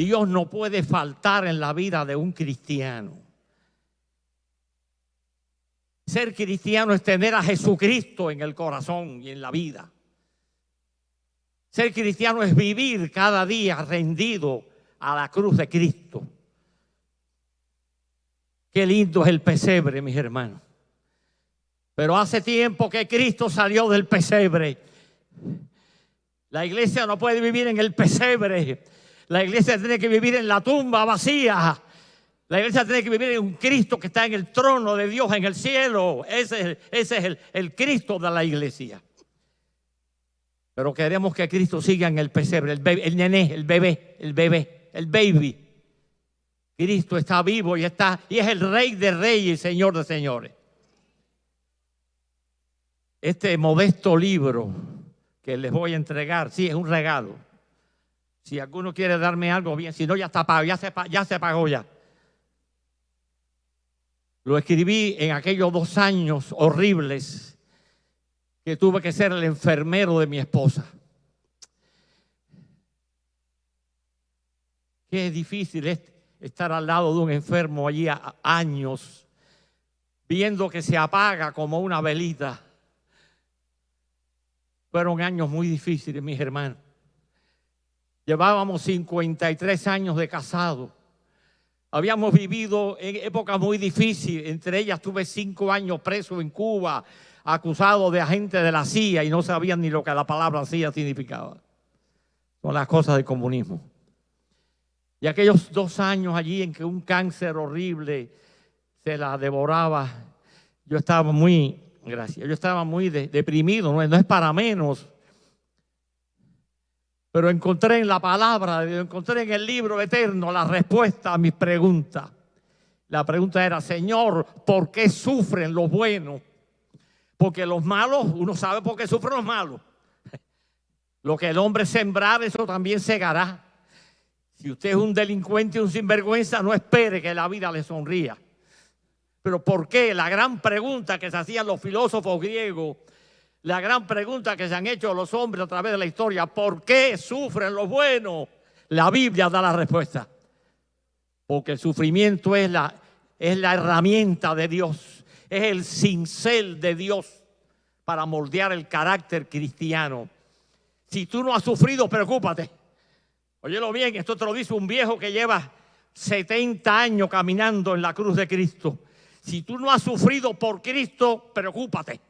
Dios no puede faltar en la vida de un cristiano. Ser cristiano es tener a Jesucristo en el corazón y en la vida. Ser cristiano es vivir cada día rendido a la cruz de Cristo. Qué lindo es el pesebre, mis hermanos. Pero hace tiempo que Cristo salió del pesebre. La iglesia no puede vivir en el pesebre. La iglesia tiene que vivir en la tumba vacía. La iglesia tiene que vivir en un Cristo que está en el trono de Dios en el cielo. Ese es el Cristo de la iglesia. Pero queremos que Cristo siga en el pesebre, el nené, el baby. Cristo está vivo y es el Rey de reyes y Señor de señores. Este modesto libro que les voy a entregar, sí, es un regalo. Si alguno quiere darme algo, bien, si no, ya está pago, ya se pagó ya. Lo escribí en aquellos 2 años horribles que tuve que ser el enfermero de mi esposa. Qué difícil es estar al lado de un enfermo allí a años, viendo que se apaga como una velita. Fueron años muy difíciles, mis hermanos. Llevábamos 53 años de casado. Habíamos vivido en épocas muy difíciles. Entre ellas tuve 5 años preso en Cuba, acusado de agente de la CIA y no sabían ni lo que la palabra CIA significaba. Son las cosas del comunismo. Y aquellos 2 años allí en que un cáncer horrible se la devoraba, yo estaba muy deprimido, no es para menos. Pero encontré en la palabra, encontré en el libro eterno la respuesta a mis preguntas. La pregunta era: Señor, ¿por qué sufren los buenos? Porque los malos, uno sabe por qué sufren los malos. Lo que el hombre sembrar, eso también segará. Si usted es un delincuente y un sinvergüenza, no espere que la vida le sonría. Pero ¿por qué? La gran pregunta que se hacían los filósofos griegos, la gran pregunta que se han hecho los hombres a través de la historia: ¿por qué sufren los buenos? La Biblia da la respuesta. Porque el sufrimiento es la herramienta de Dios, es el cincel de Dios para moldear el carácter cristiano. Si tú no has sufrido, preocúpate. Óyelo bien, esto te lo dice un viejo que lleva 70 años caminando en la cruz de Cristo. Si tú no has sufrido por Cristo, preocúpate.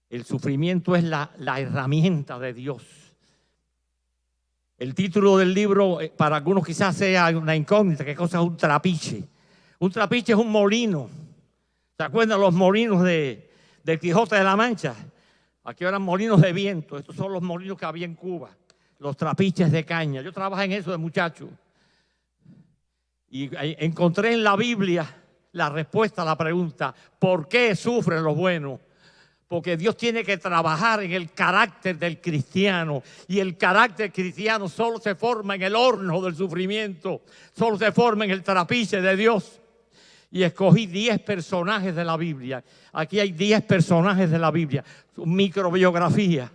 El sufrimiento es la herramienta de Dios. El título del libro para algunos quizás sea una incógnita. ¿Qué cosa es un trapiche? Un trapiche es un molino. ¿Se acuerdan los molinos de Quijote de la Mancha? Aquí eran molinos de viento. Estos son los molinos que había en Cuba. Los trapiches de caña. Yo trabajé en eso de muchacho. Y encontré en la Biblia la respuesta a la pregunta: ¿por qué sufren los buenos? Porque Dios tiene que trabajar en el carácter del cristiano. Y el carácter cristiano solo se forma en el horno del sufrimiento. Solo se forma en el trapiche de Dios. Y escogí 10 personajes de la Biblia. Aquí hay 10 personajes de la Biblia. Su microbiografía.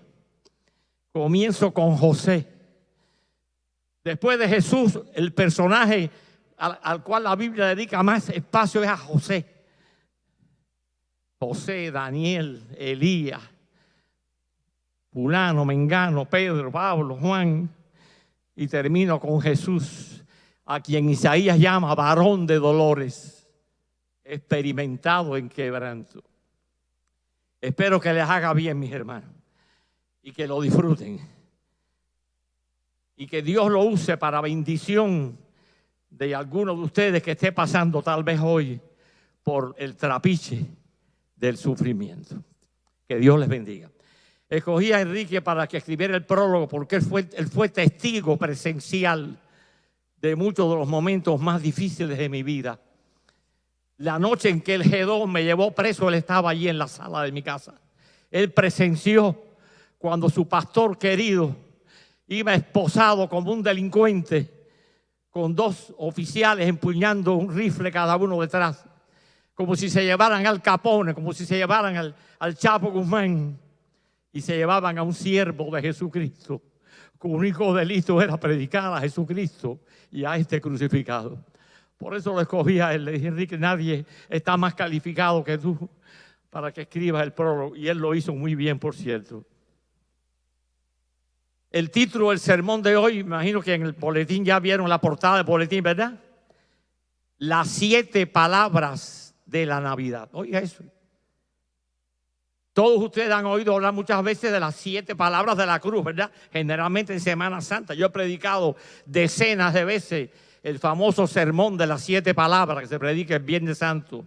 Comienzo con José. Después de Jesús, el personaje al cual la Biblia dedica más espacio es a José. José, Daniel, Elías, fulano, mengano, Pedro, Pablo, Juan. Y termino con Jesús, a quien Isaías llama varón de dolores, experimentado en quebranto. Espero que les haga bien, mis hermanos, y que lo disfruten. Y que Dios lo use para bendición de alguno de ustedes que esté pasando tal vez hoy por el trapiche del sufrimiento. Que Dios les bendiga. Escogí a Enrique para que escribiera el prólogo porque él fue testigo presencial de muchos de los momentos más difíciles de mi vida. La noche en que el G2 me llevó preso, él estaba allí en la sala de mi casa. Él presenció cuando su pastor querido iba esposado como un delincuente, con 2 oficiales empuñando un rifle cada uno detrás, como si se llevaran al Capone, como si se llevaran al Chapo Guzmán, y se llevaban a un siervo de Jesucristo único delito era predicar a Jesucristo y a este crucificado. Por eso lo escogí a él. Le dije, Enrique, nadie está más calificado que tú para que escribas el prólogo. Y él lo hizo muy bien, por cierto. El título del sermón de hoy, imagino que en el boletín ya vieron la portada del boletín, ¿verdad? Las 7 palabras de la Navidad. Oiga eso. Todos ustedes han oído hablar muchas veces de las 7 palabras de la cruz, ¿verdad? Generalmente en Semana Santa. Yo he predicado decenas de veces el famoso sermón de las 7 palabras que se predica el Viernes Santo.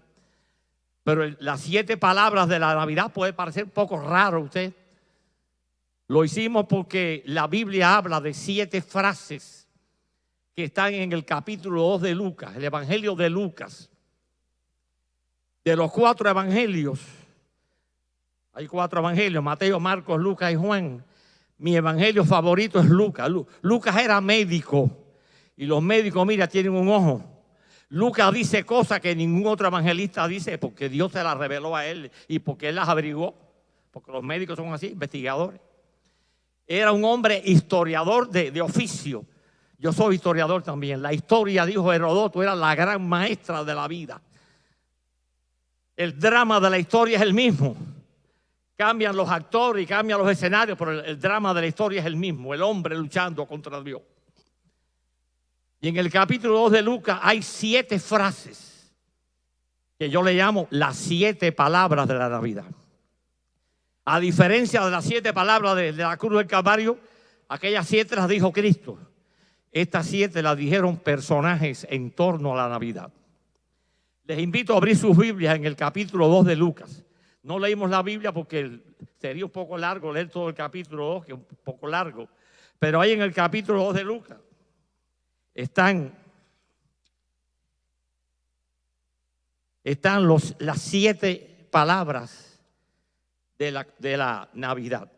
Pero las 7 palabras de la Navidad puede parecer un poco raro a usted. Lo hicimos porque la Biblia habla de 7 frases que están en el capítulo 2 de Lucas, el Evangelio de Lucas. De los 4 evangelios, hay 4 evangelios, Mateo, Marcos, Lucas y Juan. Mi evangelio favorito es Lucas. Lucas era médico y los médicos, mira, tienen un ojo. Lucas dice cosas que ningún otro evangelista dice porque Dios se las reveló a él y porque él las averiguó, porque los médicos son así, investigadores. Era un hombre historiador de oficio. Yo soy historiador también. La historia, dijo Heródoto, era la gran maestra de la vida. El drama de la historia es el mismo. Cambian los actores y cambian los escenarios, pero el drama de la historia es el mismo. El hombre luchando contra Dios. Y en el capítulo 2 de Lucas hay 7 frases que yo le llamo las 7 palabras de la Navidad. A diferencia de las 7 palabras de la cruz del Calvario, aquellas 7 las dijo Cristo. Estas 7 las dijeron personajes en torno a la Navidad. Les invito a abrir sus Biblias en el capítulo 2 de Lucas. No leímos la Biblia porque sería un poco largo leer todo el capítulo 2, que es un poco largo. Pero ahí en el capítulo 2 de Lucas están las 7 palabras de la Navidad.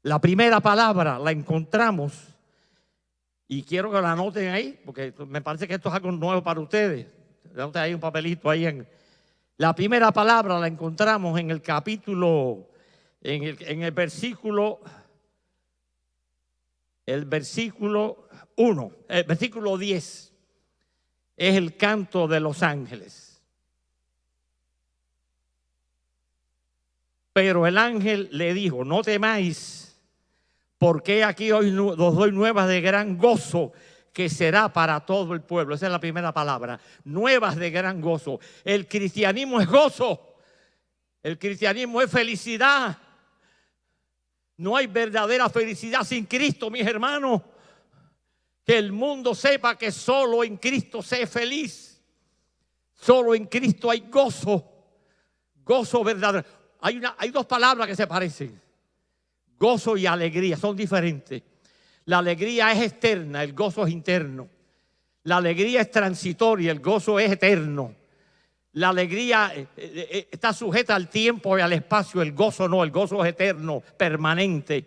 La primera palabra la encontramos, y quiero que la anoten ahí, porque me parece que esto es algo nuevo para ustedes. Anoten ahí un papelito ahí. La primera palabra la encontramos en el capítulo, en el versículo 1, el versículo 10. Es el canto de los ángeles. Pero el ángel le dijo, no temáis, porque aquí hoy os doy nuevas de gran gozo, que será para todo el pueblo. Esa es la primera palabra, nuevas de gran gozo. El cristianismo es gozo, el cristianismo es felicidad. No hay verdadera felicidad sin Cristo, mis hermanos. Que el mundo sepa que solo en Cristo sé feliz. Solo en Cristo hay gozo. Gozo verdadero. Hay 2 palabras que se parecen. Gozo y alegría son diferentes. La alegría es externa, el gozo es interno. La alegría es transitoria, el gozo es eterno. La alegría está sujeta al tiempo y al espacio, el gozo no, el gozo es eterno, permanente.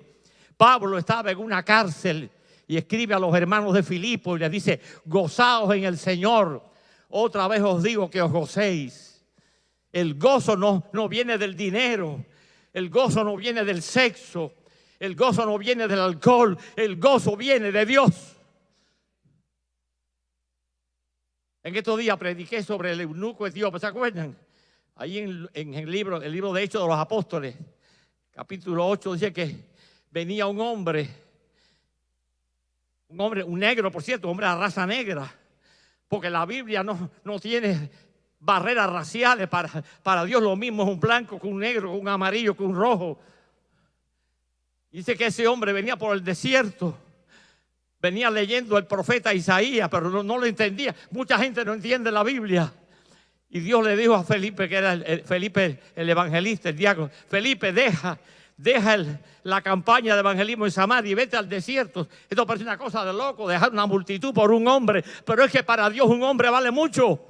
Pablo estaba en una cárcel y escribe a los hermanos de Filipo y les dice, gozaos en el Señor. Otra vez os digo que os gocéis. El gozo no viene del dinero. El gozo no viene del sexo. El gozo no viene del alcohol. El gozo viene de Dios. En estos días prediqué sobre el eunuco etíope, ¿se acuerdan? Ahí en el libro de Hechos de los Apóstoles, capítulo 8, dice que venía un hombre, un negro, por cierto, un hombre de raza negra, porque la Biblia no tiene barreras raciales. Para Dios lo mismo es un blanco que un negro, que un amarillo, que un rojo. Dice que ese hombre venía por el desierto, venía leyendo el profeta Isaías, pero no lo entendía. Mucha gente no entiende la Biblia. Y Dios le dijo a Felipe, que era Felipe el evangelista, el diácono, Felipe, deja la campaña de evangelismo en Samaria y vete al desierto. Esto parece una cosa de loco, dejar una multitud por un hombre, pero es que para Dios un hombre vale mucho.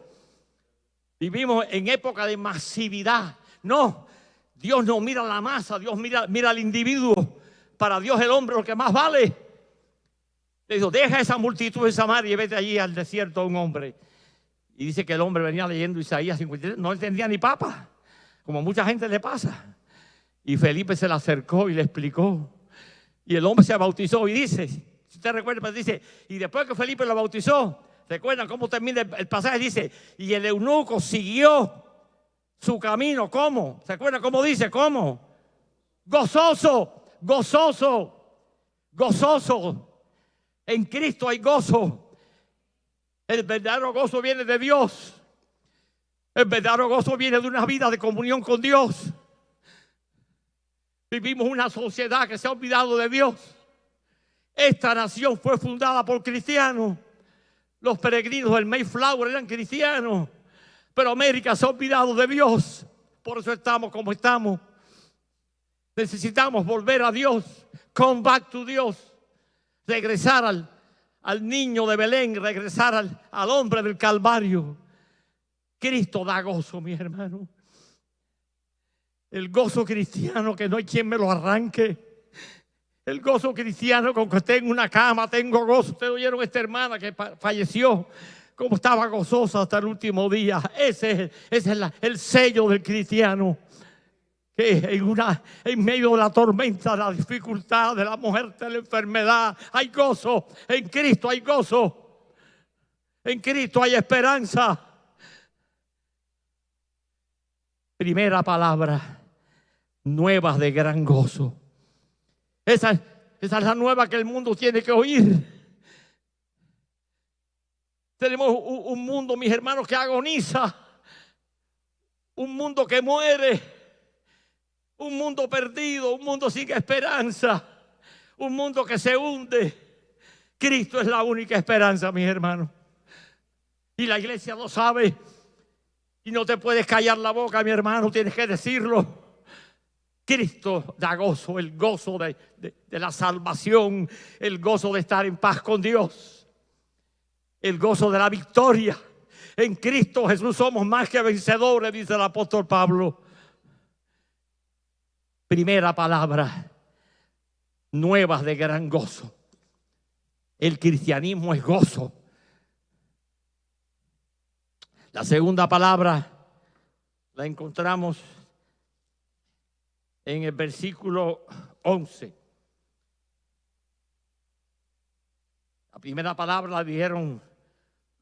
Vivimos en época de masividad. No, Dios no mira la masa, Dios mira al individuo. Para Dios el hombre es lo que más vale. Le dijo, deja esa multitud en Samaria y vete allí al desierto a un hombre. Y dice que el hombre venía leyendo Isaías 53, no entendía ni papa, como mucha gente le pasa. Y Felipe se le acercó y le explicó. Y el hombre se bautizó y dice, si usted recuerda, pues dice, y después que Felipe lo bautizó, ¿recuerdan cómo termina el pasaje? Dice, y el eunuco siguió su camino. ¿Cómo? ¿Se acuerdan cómo dice? ¿Cómo? Gozoso, gozoso, gozoso. En Cristo hay gozo. El verdadero gozo viene de Dios. El verdadero gozo viene de una vida de comunión con Dios. Vivimos una sociedad que se ha olvidado de Dios. Esta nación fue fundada por cristianos. Los peregrinos del Mayflower eran cristianos. Pero América se ha olvidado de Dios. Por eso estamos como estamos. Necesitamos volver a Dios. Come back to Dios. Regresar al niño de Belén. Regresar al hombre del Calvario. Cristo da gozo, mis hermanos. El gozo cristiano que no hay quien me lo arranque. El gozo cristiano con que esté en una cama, tengo gozo. Ustedes oyeron a esta hermana que falleció, como estaba gozosa hasta el último día. Ese es el sello del cristiano. Que en medio de la tormenta, de la dificultad, de la muerte, de la enfermedad, hay gozo. En Cristo hay gozo. En Cristo hay esperanza. Primera palabra. Nuevas de gran gozo. Esa es la nueva que el mundo tiene que oír. Tenemos un mundo, mis hermanos, que agoniza. Un mundo que muere. Un mundo perdido. Un mundo sin esperanza. Un mundo que se hunde. Cristo es la única esperanza, mis hermanos. Y la iglesia lo sabe. Y no te puedes callar la boca, mi hermano. Tienes que decirlo. Cristo da gozo, el gozo de la salvación, el gozo de estar en paz con Dios, el gozo de la victoria. En Cristo Jesús somos más que vencedores, dice el apóstol Pablo. Primera palabra, nuevas de gran gozo. El cristianismo es gozo. La segunda palabra la encontramos en el versículo 11. La primera palabra la dijeron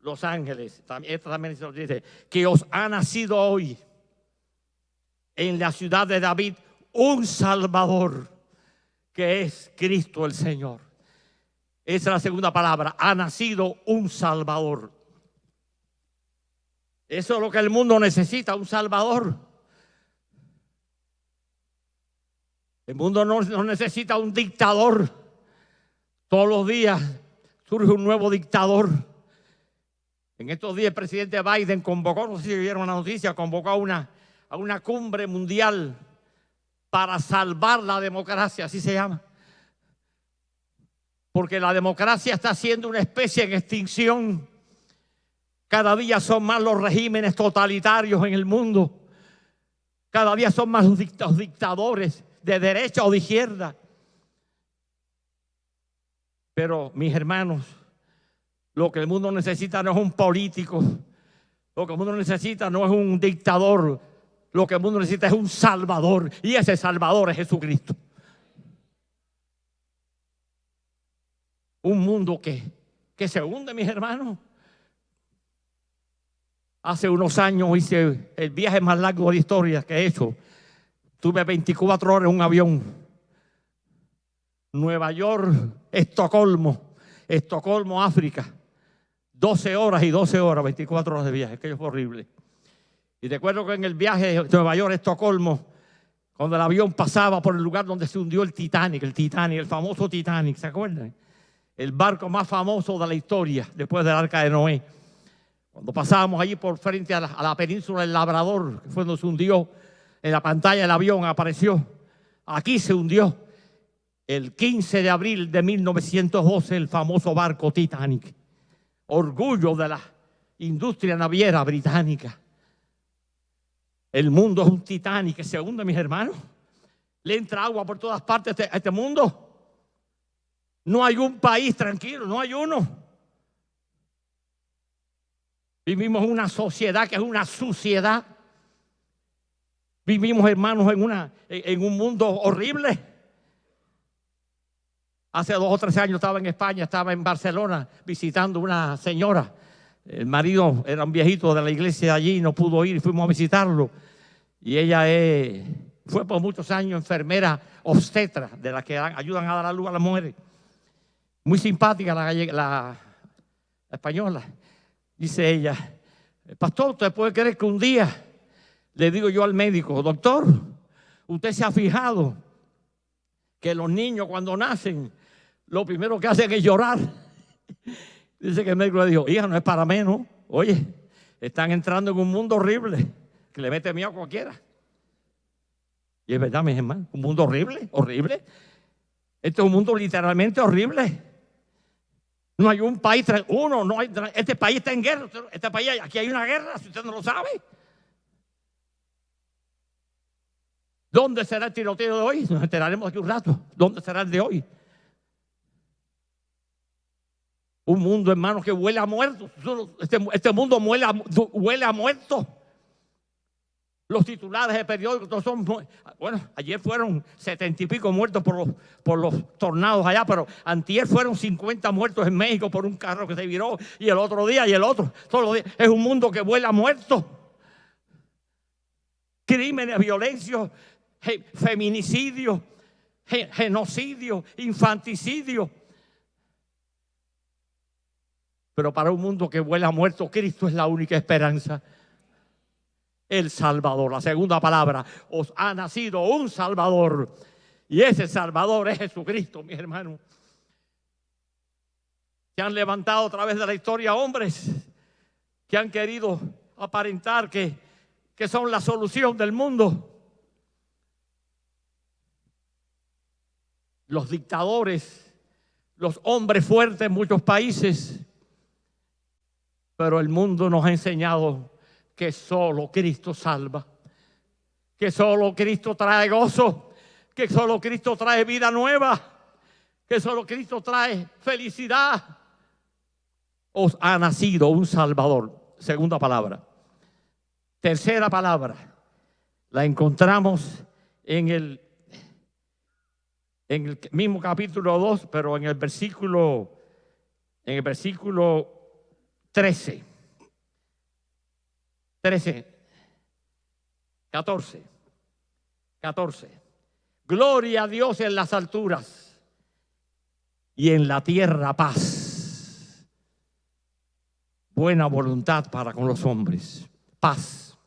los ángeles. Esta también se dice, que os ha nacido hoy en la ciudad de David un Salvador, que es Cristo el Señor. Esa es la segunda palabra, ha nacido un Salvador. Eso es lo que el mundo necesita, un Salvador. El mundo no necesita un dictador. Todos los días surge un nuevo dictador. En estos días el presidente Biden convocó, no sé si vieron la noticia, convocó a una cumbre mundial para salvar la democracia, así se llama. Porque la democracia está siendo una especie en extinción. Cada día son más los regímenes totalitarios en el mundo. Cada día son más los dictadores de derecha o de izquierda. Pero mis hermanos, lo que el mundo necesita no es un político. Lo que el mundo necesita no es un dictador. Lo que el mundo necesita es un Salvador. Y ese Salvador es Jesucristo. Un mundo que se hunde, mis hermanos. Hace unos años hice el viaje más largo de la historia que he hecho. Tuve 24 horas en un avión. Nueva York, Estocolmo, África. 12 horas y 12 horas, 24 horas de viaje. Aquello fue horrible. Y recuerdo que en el viaje de Nueva York, Estocolmo, cuando el avión pasaba por el lugar donde se hundió el Titanic, el famoso Titanic, ¿se acuerdan? El barco más famoso de la historia, después del Arca de Noé. Cuando pasábamos allí por frente a la península del Labrador, que fue donde se hundió, en la pantalla del avión apareció. Aquí se hundió el 15 de abril de 1912 el famoso barco Titanic. Orgullo de la industria naviera británica. El mundo es un Titanic que se hunde, mis hermanos. Le entra agua por todas partes a este mundo. No hay un país tranquilo, no hay uno. Vivimos una sociedad que es una suciedad. Vivimos, hermanos, en un mundo horrible. Hace 2 o 3 años estaba en España, estaba en Barcelona visitando una señora. El marido era un viejito de la iglesia allí, no pudo ir y fuimos a visitarlo. Y ella fue por muchos años enfermera obstetra, de las que ayudan a dar a luz a las mujeres. Muy simpática la española. Dice ella: pastor, ¿usted puede creer que un día le digo yo al médico, doctor, usted se ha fijado que los niños cuando nacen lo primero que hacen es llorar? Dice que el médico le dijo: hija, no es para menos. Oye, están entrando en un mundo horrible que le mete miedo a cualquiera. Y es verdad, mis hermanos, un mundo horrible, horrible. Este es un mundo literalmente horrible. No hay un país, este país está en guerra. Este país, aquí hay una guerra, si usted no lo sabe. ¿Dónde será el tiroteo de hoy? Nos enteraremos aquí un rato. ¿Dónde será el de hoy? Un mundo, hermano, que huele a muerto. Este mundo huele a muerto. Los titulares de periódicos son, bueno, ayer fueron 70 y pico muertos por los tornados allá, pero antier fueron 50 muertos en México por un carro que se viró, y el otro día y el otro. Todos los días. Es un mundo que huele a muerto. Crímenes, violencia, feminicidio, genocidio, infanticidio. Pero para un mundo que huele a muerto, Cristo es la única esperanza. El Salvador. La segunda palabra: os ha nacido un Salvador. Y ese Salvador es Jesucristo, mis hermanos. Se han levantado a través de la historia hombres que han querido aparentar que son la solución del mundo. Los dictadores, los hombres fuertes en muchos países. Pero el mundo nos ha enseñado que solo Cristo salva, que solo Cristo trae gozo, que solo Cristo trae vida nueva, que solo Cristo trae felicidad. Os ha nacido un Salvador. Segunda palabra. Tercera palabra, la encontramos en el mismo capítulo 2, pero en el versículo 13, 14. Gloria a Dios en las alturas y en la tierra paz. Buena voluntad para con los hombres. Paz.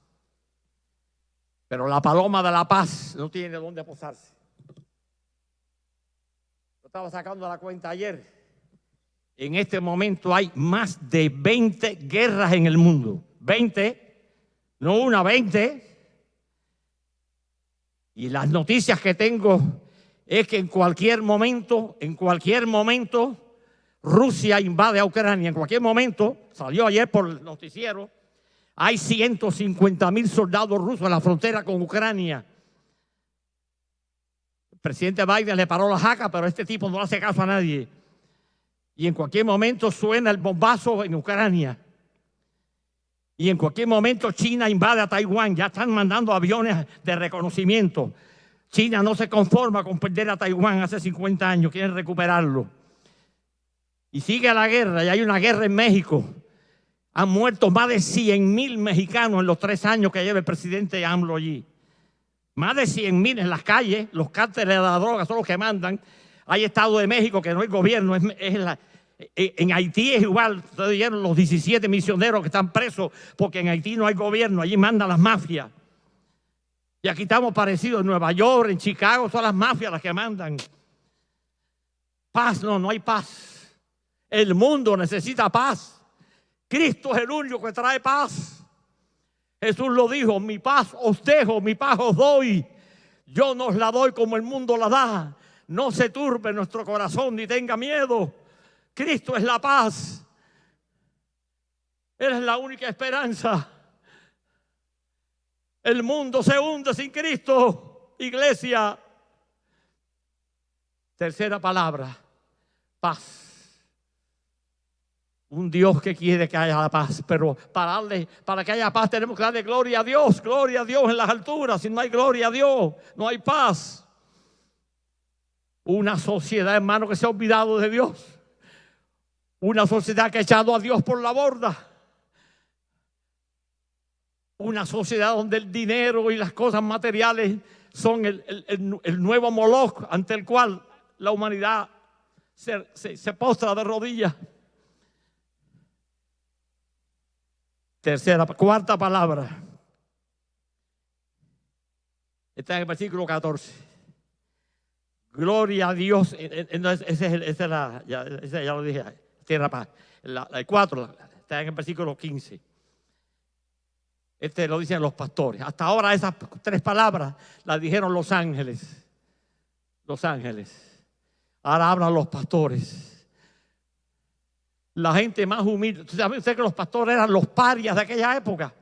Pero la paloma de la paz no tiene dónde posarse. Yo estaba sacando la cuenta ayer. En este momento hay más de 20 guerras en el mundo. 20, no una, 20. Y las noticias que tengo es que en cualquier momento, Rusia invade a Ucrania. En cualquier momento, salió ayer por el noticiero, hay 150,000 soldados rusos en la frontera con Ucrania. El presidente Biden le paró la jaca, pero este tipo no le hace caso a nadie. Y en cualquier momento suena el bombazo en Ucrania. Y en cualquier momento China invade a Taiwán. Ya están mandando aviones de reconocimiento. China no se conforma con perder a Taiwán hace 50 años. Quieren recuperarlo. Y sigue la guerra. Y hay una guerra en México. Han muerto más de 100,000 mexicanos en los 3 años que lleva el presidente AMLO allí. Más de 100,000 en las calles. Los cárteles de la droga son los que mandan. Hay Estado de México que no hay gobierno. En Haití es igual. Ustedes vieron los 17 misioneros que están presos porque en Haití no hay gobierno. Allí mandan las mafias. Y aquí estamos parecidos en Nueva York, en Chicago, son las mafias las que mandan. Paz, no hay paz. El mundo necesita paz. Cristo es el único que trae paz. Jesús lo dijo: mi paz os dejo, mi paz os doy. Yo no os la doy como el mundo la da. No se turbe nuestro corazón ni tenga miedo. Cristo es la paz. Él es la única esperanza. El mundo se hunde sin Cristo, iglesia. Tercera palabra: paz. un Dios que quiere que haya la paz, pero para que haya paz tenemos que darle gloria a Dios en las alturas. Si no hay gloria a Dios, no hay paz. Una sociedad, hermano, que se ha olvidado de Dios. Una sociedad que ha echado a Dios por la borda. Una sociedad donde el dinero y las cosas materiales son el nuevo Moloch ante el cual la humanidad se postra de rodillas. Cuarta palabra. Está en el versículo 14. Gloria a Dios. Ya lo dije. Tierra paz. El 4 está en el versículo 15. Lo dicen los pastores. Hasta ahora esas tres palabras las dijeron los ángeles. Los ángeles. Ahora hablan los pastores. La gente más humilde. ¿Sabe usted que los pastores eran los parias de aquella época?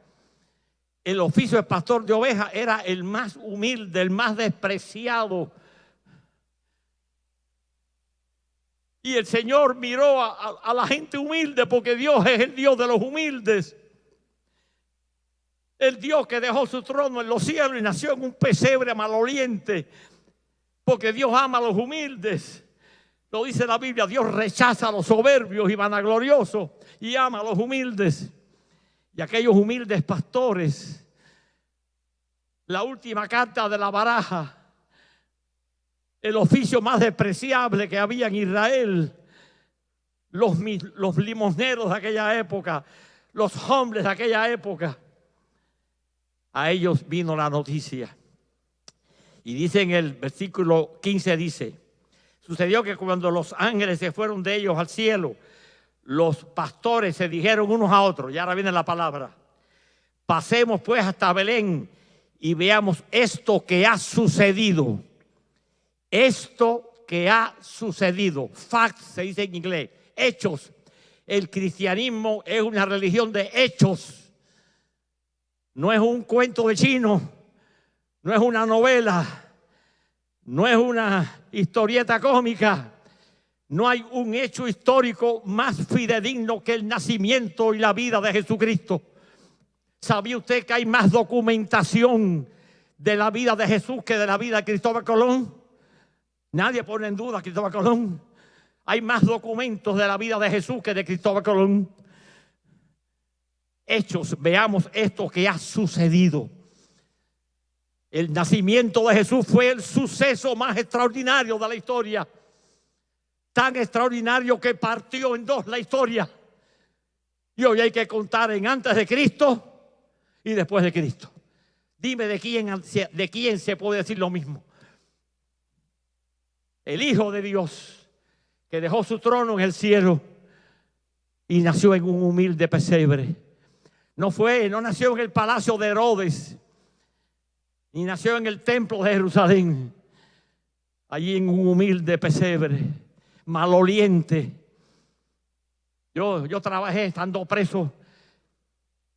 El oficio de pastor de ovejas era el más humilde, el más despreciado. Y el Señor miró a la gente humilde, porque Dios es el Dios de los humildes. El Dios que dejó su trono en los cielos y nació en un pesebre maloliente, porque Dios ama a los humildes. Lo dice la Biblia, Dios rechaza a los soberbios y vanagloriosos y ama a los humildes. Y aquellos humildes pastores, la última carta de la baraja, el oficio más despreciable que había en Israel, los limosneros de aquella época, los hombres de aquella época, a ellos vino la noticia. Y dice en el versículo 15, dice: sucedió que cuando los ángeles se fueron de ellos al cielo, los pastores se dijeron unos a otros, y ahora viene la palabra: pasemos pues hasta Belén y veamos esto que ha sucedido. Esto que ha sucedido. Facts se dice en inglés. Hechos. El cristianismo es una religión de hechos. No es un cuento de chino. No es una novela. No es una historieta cómica. No hay un hecho histórico más fidedigno que el nacimiento y la vida de Jesucristo. ¿Sabía usted que hay más documentación de la vida de Jesús que de la vida de Cristóbal Colón? Nadie pone en duda a Cristóbal Colón. Hay más documentos de la vida de Jesús que de Cristóbal Colón. Hechos, veamos esto que ha sucedido. El nacimiento de Jesús fue el suceso más extraordinario de la historia. Tan extraordinario que partió en dos la historia. Y hoy hay que contar en antes de Cristo y después de Cristo. Dime de quién se puede decir lo mismo. El Hijo de Dios, que dejó su trono en el cielo y nació en un humilde pesebre. No nació en el palacio de Herodes, ni nació en el templo de Jerusalén. Allí en un humilde pesebre, maloliente. Yo trabajé estando preso,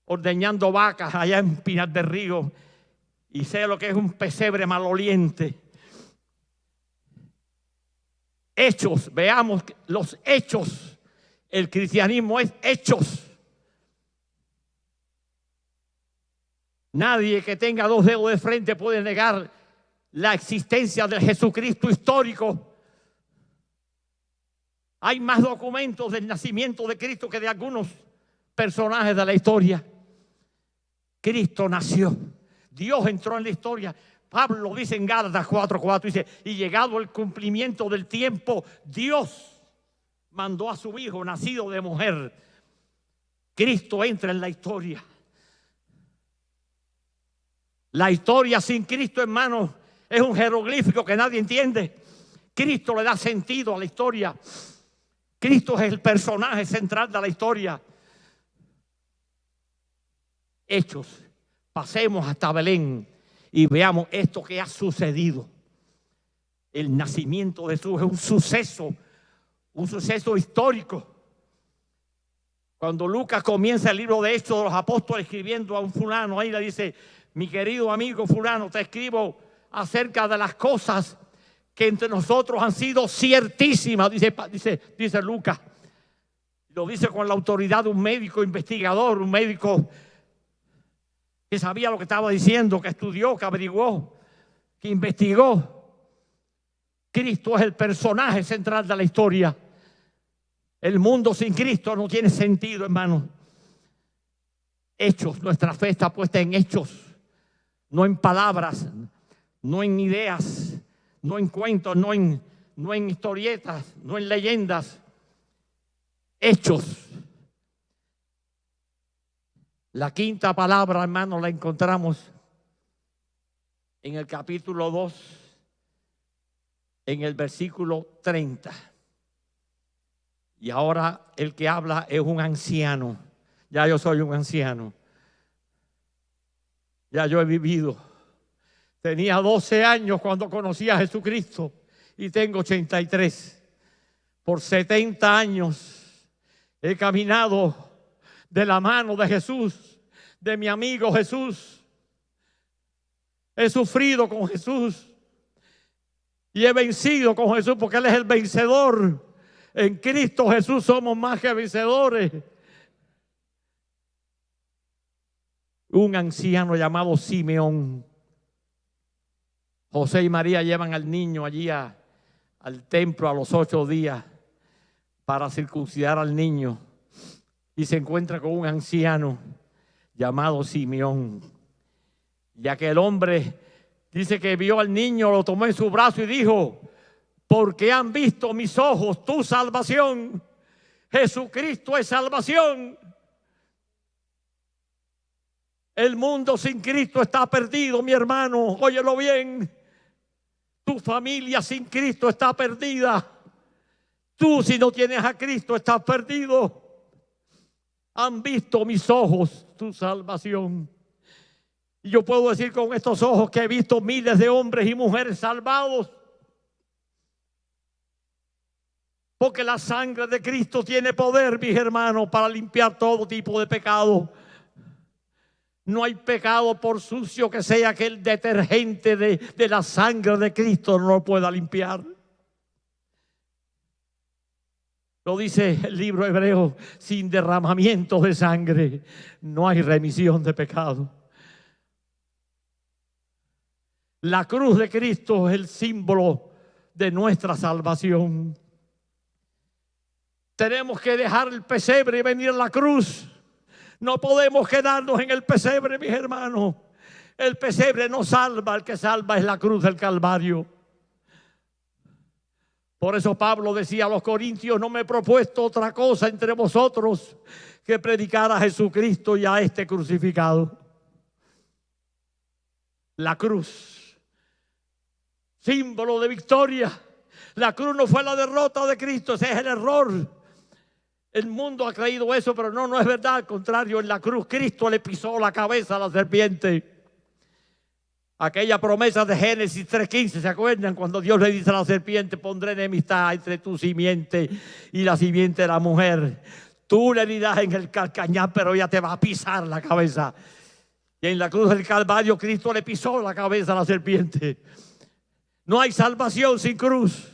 ordeñando vacas allá en Pinar del Río, y sé lo que es un pesebre maloliente. Hechos, veamos los hechos. El cristianismo es hechos. Nadie que tenga dos dedos de frente puede negar la existencia del Jesucristo histórico. Hay más documentos del nacimiento de Cristo que de algunos personajes de la historia. Cristo nació. Dios entró en la historia. Pablo dice en Gálatas 4:4, dice: y llegado el cumplimiento del tiempo, Dios mandó a su Hijo, nacido de mujer. Cristo entra en la historia. La historia sin Cristo, hermano, es un jeroglífico que nadie entiende. Cristo le da sentido a la historia. Cristo es el personaje central de la historia. Hechos. Pasemos hasta Belén y veamos esto que ha sucedido. El nacimiento de Jesús es un suceso histórico. Cuando Lucas comienza el libro de Hechos de los Apóstoles escribiendo a un fulano, ahí le dice: mi querido amigo fulano, te escribo acerca de las cosas que entre nosotros han sido ciertísimas, dice Lucas. Lo dice con la autoridad de un médico investigador, un médico que sabía lo que estaba diciendo, que estudió, que averiguó, que investigó. Cristo es el personaje central de la historia. El mundo sin Cristo no tiene sentido, hermano. Hechos, nuestra fe está puesta en hechos, no en palabras, no en ideas, no en cuentos, no en historietas, no en leyendas. Hechos. La quinta palabra, hermano, la encontramos en el capítulo 2, en el versículo 30. Y ahora el que habla es un anciano. Ya yo soy un anciano. Ya yo he vivido. Tenía 12 años cuando conocí a Jesucristo y tengo 83. Por 70 años he caminado de la mano de Jesús, de mi amigo Jesús. He sufrido con Jesús y he vencido con Jesús porque Él es el vencedor. En Cristo Jesús somos más que vencedores. Un anciano llamado Simeón. José y María llevan al niño allí al templo a los 8 días para circuncidar al niño. Y se encuentra con un anciano llamado Simeón. Ya que el hombre dice que vio al niño, lo tomó en su brazo y dijo: porque han visto mis ojos tu salvación. Jesucristo es salvación. El mundo sin Cristo está perdido, mi hermano. Óyelo bien. Tu familia sin Cristo está perdida. Tú, si no tienes a Cristo, estás perdido. Han visto mis ojos tu salvación. Y yo puedo decir con estos ojos que he visto miles de hombres y mujeres salvados. Porque la sangre de Cristo tiene poder, mis hermanos, para limpiar todo tipo de pecado. No hay pecado por sucio que sea que el detergente de la sangre de Cristo no lo pueda limpiar. Lo dice el libro hebreo: sin derramamiento de sangre no hay remisión de pecado. La cruz de Cristo es el símbolo de nuestra salvación. Tenemos que dejar el pesebre y venir a la cruz. No podemos quedarnos en el pesebre, mis hermanos. El pesebre no salva, el que salva es la cruz del Calvario. Por eso Pablo decía a los corintios: no me he propuesto otra cosa entre vosotros que predicar a Jesucristo y a este crucificado. La cruz, símbolo de victoria. La cruz no fue la derrota de Cristo, ese es el error. El mundo ha creído eso, pero no es verdad. Al contrario, en la cruz Cristo le pisó la cabeza a la serpiente. Aquella promesa de Génesis 3:15, ¿se acuerdan? Cuando Dios le dice a la serpiente: pondré enemistad entre tu simiente y la simiente de la mujer. Tú le herirás en el calcañar, pero ella te va a pisar la cabeza. Y en la cruz del Calvario Cristo le pisó la cabeza a la serpiente. No hay salvación sin cruz.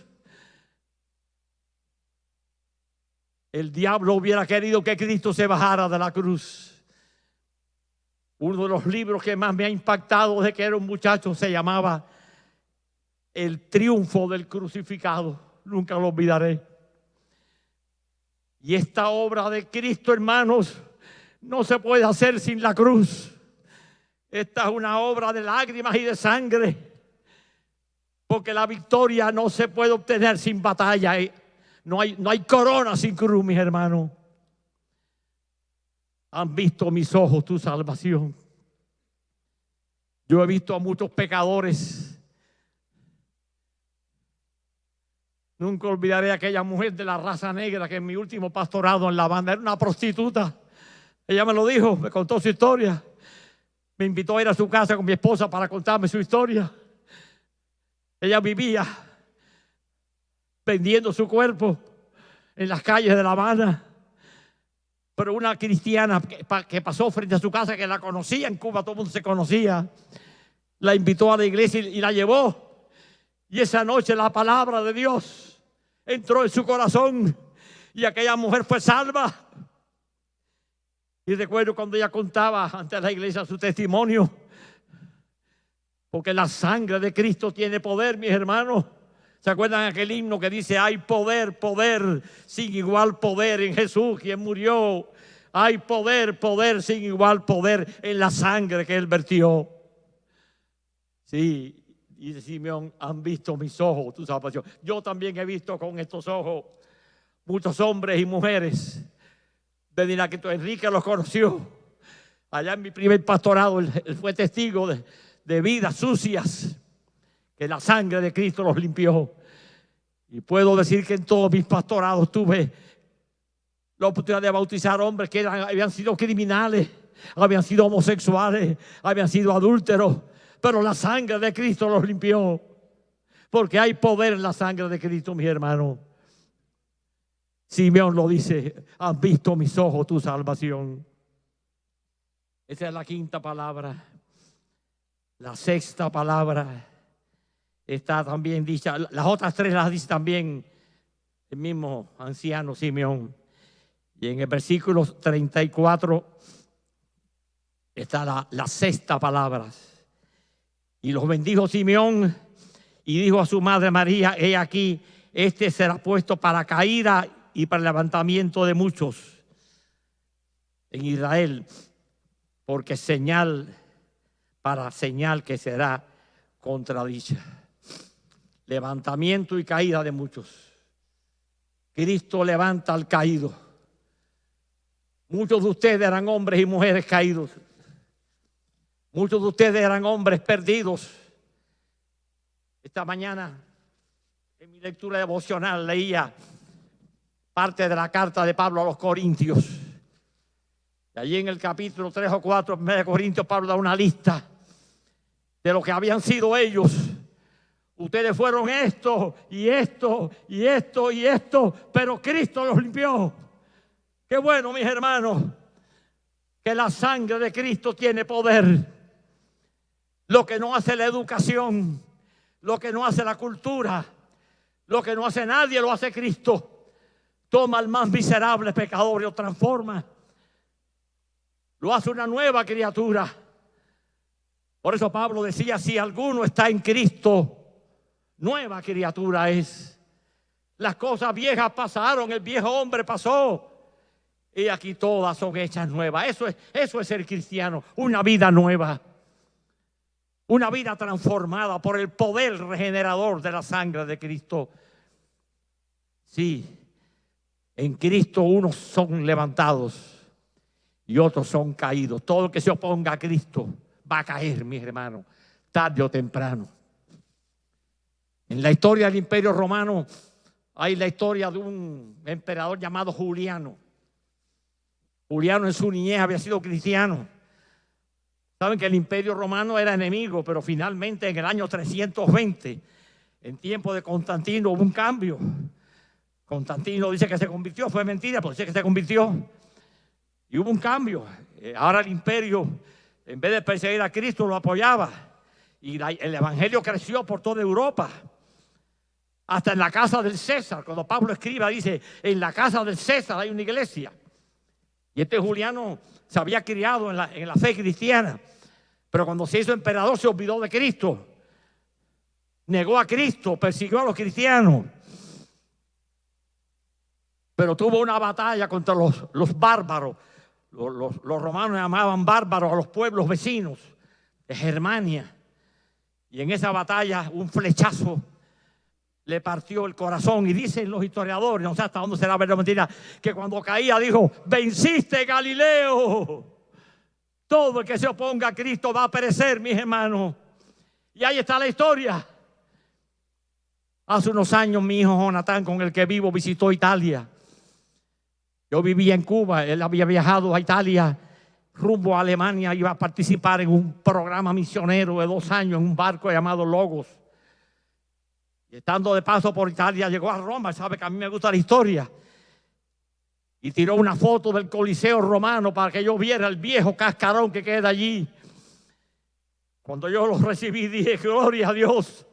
El diablo hubiera querido que Cristo se bajara de la cruz. Uno de los libros que más me ha impactado desde que era un muchacho se llamaba El triunfo del crucificado. Nunca lo olvidaré. Y esta obra de Cristo, hermanos, no se puede hacer sin la cruz. Esta es una obra de lágrimas y de sangre. Porque la victoria no se puede obtener sin batalla. No hay corona sin cruz, mis hermanos. Han visto mis ojos tu salvación. Yo he visto a muchos pecadores. Nunca olvidaré a aquella mujer de la raza negra que en mi último pastorado en la banda era una prostituta. Ella me lo dijo, me contó su historia. Me invitó a ir a su casa con mi esposa para contarme su historia. Ella vivía vendiendo su cuerpo en las calles de La Habana. Pero una cristiana que pasó frente a su casa, que la conocía en Cuba, todo el mundo se conocía, la invitó a la iglesia y la llevó. Y esa noche la palabra de Dios entró en su corazón y aquella mujer fue salva. Y recuerdo cuando ella contaba ante la iglesia su testimonio, porque la sangre de Cristo tiene poder, mis hermanos. ¿Se acuerdan aquel himno que dice: hay poder, poder, sin igual poder en Jesús, quien murió? Hay poder, poder, sin igual poder en la sangre que Él vertió. Sí, dice Simeón, han visto mis ojos tu salvación. Yo también he visto con estos ojos muchos hombres y mujeres. Desde que Enrique los conoció, allá en mi primer pastorado, él fue testigo de vidas sucias que la sangre de Cristo los limpió. Y puedo decir que en todos mis pastorados tuve la oportunidad de bautizar hombres que habían sido criminales, habían sido homosexuales, habían sido adúlteros, pero la sangre de Cristo los limpió, porque hay poder en la sangre de Cristo, mis hermanos. Simeón lo dice: han visto mis ojos tu salvación. Esa es la quinta palabra. La sexta palabra está también dicha. Las otras tres las dice también el mismo anciano Simeón. Y en el versículo 34 está la sexta palabra. Y los bendijo Simeón y dijo a su madre María: he aquí, este será puesto para caída y para el levantamiento de muchos en Israel, porque para señal que será contradicha. Levantamiento y caída de muchos. Cristo levanta al caído. Muchos de ustedes eran hombres y mujeres caídos. Muchos de ustedes eran hombres perdidos. Esta mañana, en mi lectura devocional, leía parte de la carta de Pablo a los Corintios. Y allí en el capítulo 3 o 4 de Corintios, Pablo da una lista de lo que habían sido ellos. Ustedes fueron esto y esto y esto y esto, pero Cristo los limpió. Qué bueno, mis hermanos, que la sangre de Cristo tiene poder. Lo que no hace la educación, lo que no hace la cultura, lo que no hace nadie, lo hace Cristo. Toma al más miserable pecador y lo transforma. Lo hace una nueva criatura. Por eso Pablo decía: si alguno está en Cristo, nueva criatura es. Las cosas viejas pasaron, el viejo hombre pasó, y aquí todas son hechas nuevas. Eso es ser cristiano, una vida nueva, una vida transformada por el poder regenerador de la sangre de Cristo. Sí, en Cristo unos son levantados y otros son caídos. Todo el que se oponga a Cristo va a caer, mis hermanos, tarde o temprano. En la historia del Imperio Romano hay la historia de un emperador llamado Juliano. Juliano en su niñez había sido cristiano. Saben que el Imperio Romano era enemigo, pero finalmente en el año 320, en tiempo de Constantino, hubo un cambio. Constantino dice que se convirtió, fue mentira, pero dice que se convirtió. Y hubo un cambio. Ahora el imperio, en vez de perseguir a Cristo, lo apoyaba. Y el evangelio creció por toda Europa. Hasta en la casa del César. Cuando Pablo escribe, dice: en la casa del César hay una iglesia. Y este Juliano se había criado en la fe cristiana. Pero cuando se hizo emperador se olvidó de Cristo. Negó a Cristo, persiguió a los cristianos. Pero tuvo una batalla contra los bárbaros. Los romanos llamaban bárbaros a los pueblos vecinos de Germania. Y en esa batalla un flechazo le partió el corazón. Y dicen los historiadores, no sé hasta dónde será verdad o mentira, que cuando caía dijo: venciste, Galileo. Todo el que se oponga a Cristo va a perecer, mis hermanos. Y ahí está la historia. Hace unos años mi hijo Jonathan, con el que vivo, visitó Italia. Yo vivía en Cuba, él había viajado a Italia, rumbo a Alemania, iba a participar en un programa misionero de 2 años en un barco llamado Logos. Y estando de paso por Italia, llegó a Roma. Sabe que a mí me gusta la historia. Y tiró una foto del Coliseo romano para que yo viera el viejo cascarón que queda allí. Cuando yo lo recibí, dije: gloria a Dios.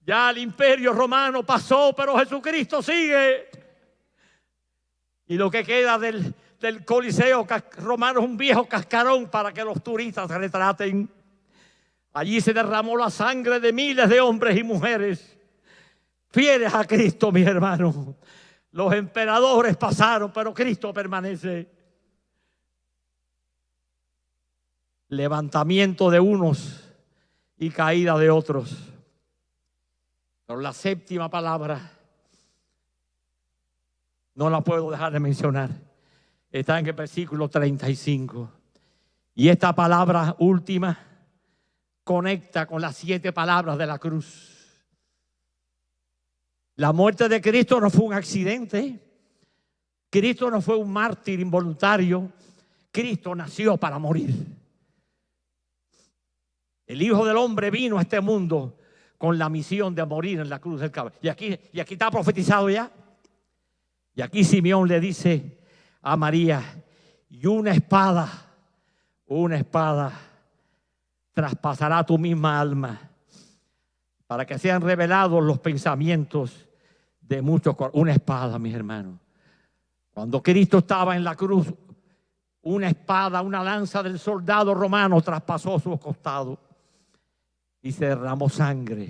Ya el imperio romano pasó, pero Jesucristo sigue. Y lo que queda del Coliseo romano es un viejo cascarón para que los turistas se retraten. Allí se derramó la sangre de miles de hombres y mujeres fieles a Cristo, mis hermanos. Los emperadores pasaron, pero Cristo permanece. Levantamiento de unos y caída de otros. Pero la séptima palabra no la puedo dejar de mencionar. Está en el versículo 35. Y esta palabra última conecta con las 7 palabras de la cruz. La muerte de Cristo no fue un accidente. Cristo no fue un mártir involuntario. Cristo nació para morir. El Hijo del Hombre vino a este mundo con la misión de morir en la cruz del Calvario. Y aquí está profetizado ya. Y aquí Simeón le dice a María, y una espada traspasará tu misma alma, para que sean revelados los pensamientos de muchos. Una espada, mis hermanos. Cuando Cristo estaba en la cruz, una espada, una lanza del soldado romano traspasó su costado y se derramó sangre,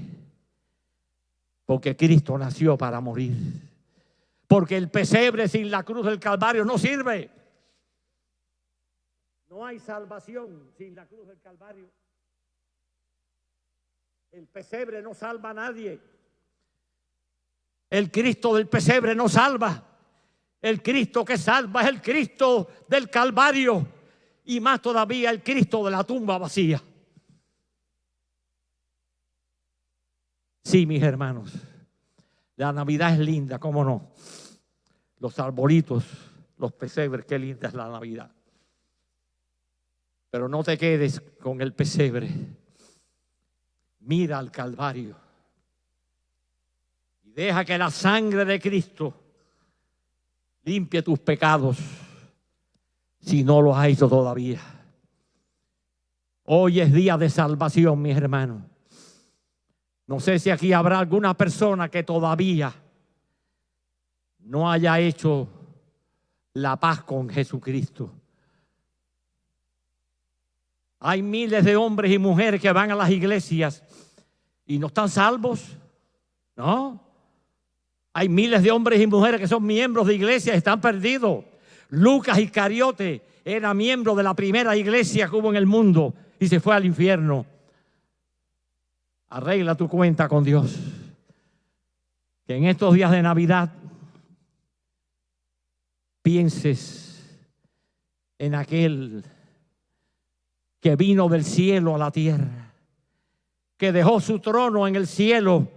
porque Cristo nació para morir. Porque el pesebre sin la cruz del Calvario no sirve. No hay salvación sin la cruz del Calvario. El pesebre no salva a nadie. El Cristo del pesebre no salva. El Cristo que salva es el Cristo del Calvario. Y más todavía el Cristo de la tumba vacía. Sí, mis hermanos, la Navidad es linda, ¿cómo no? Los arbolitos, los pesebres, qué linda es la Navidad. Pero no te quedes con el pesebre. Mira al Calvario y deja que la sangre de Cristo limpie tus pecados, si no lo has hecho todavía. Hoy es día de salvación, mis hermanos. No sé si aquí habrá alguna persona que todavía no haya hecho la paz con Jesucristo. Hay miles de hombres y mujeres que van a las iglesias y no están salvos, ¿no? Hay miles de hombres y mujeres que son miembros de iglesias y están perdidos. Lucas Iscariote era miembro de la primera iglesia que hubo en el mundo y se fue al infierno. Arregla tu cuenta con Dios. Que en estos días de Navidad pienses en aquel que vino del cielo a la tierra, que dejó su trono en el cielo,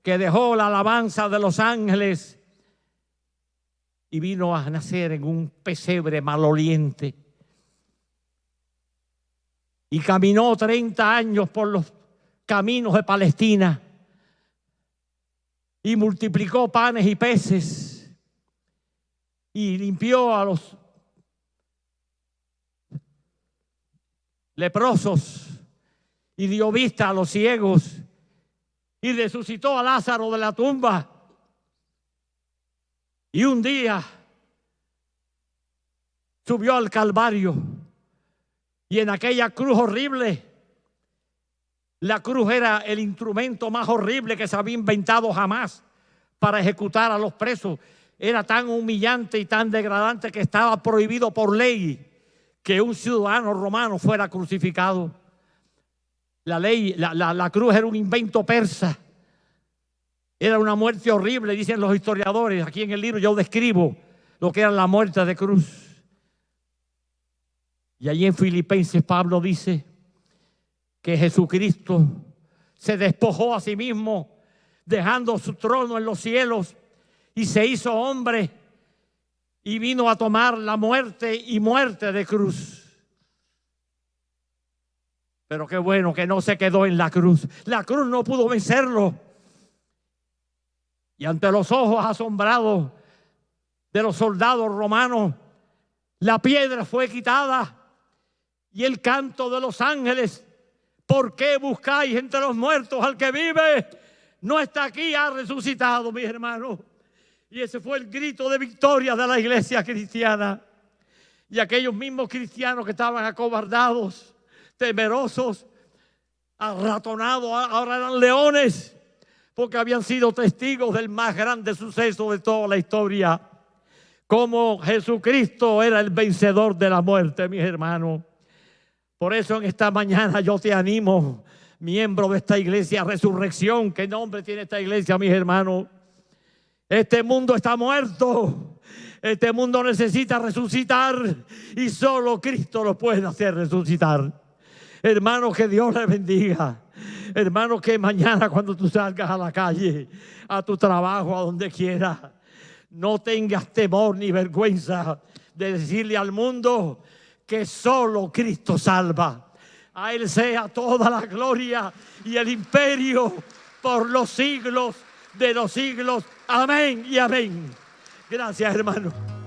que dejó la alabanza de los ángeles y vino a nacer en un pesebre maloliente. Y caminó 30 años por los caminos de Palestina y multiplicó panes y peces y limpió a los leprosos y dio vista a los ciegos y resucitó a Lázaro de la tumba. Y un día subió al Calvario y en aquella cruz horrible, la cruz era el instrumento más horrible que se había inventado jamás para ejecutar a los presos. Era tan humillante y tan degradante que estaba prohibido por ley que un ciudadano romano fuera crucificado. La cruz era un invento persa. Era una muerte horrible, dicen los historiadores. Aquí en el libro yo describo lo que era la muerte de cruz. Y allí en Filipenses Pablo dice que Jesucristo se despojó a sí mismo, dejando su trono en los cielos, y se hizo hombre y vino a tomar la muerte y muerte de cruz. Pero qué bueno que no se quedó en la cruz. La cruz no pudo vencerlo. Y ante los ojos asombrados de los soldados romanos, la piedra fue quitada y el canto de los ángeles: ¿por qué buscáis entre los muertos al que vive? No está aquí, ha resucitado, mis hermanos. Y ese fue el grito de victoria de la iglesia cristiana. Y aquellos mismos cristianos que estaban acobardados, temerosos, arratonados, ahora eran leones, porque habían sido testigos del más grande suceso de toda la historia. Como Jesucristo era el vencedor de la muerte, mis hermanos. Por eso en esta mañana yo te animo, miembro de esta iglesia Resurrección. ¿Qué nombre tiene esta iglesia, mis hermanos? Este mundo está muerto. Este mundo necesita resucitar y solo Cristo lo puede hacer resucitar. Hermano, que Dios le bendiga. Hermano, que mañana cuando tú salgas a la calle, a tu trabajo, a donde quieras, no tengas temor ni vergüenza de decirle al mundo que solo Cristo salva. A Él sea toda la gloria y el imperio por los siglos de los siglos. Amén y amén. Gracias, hermano.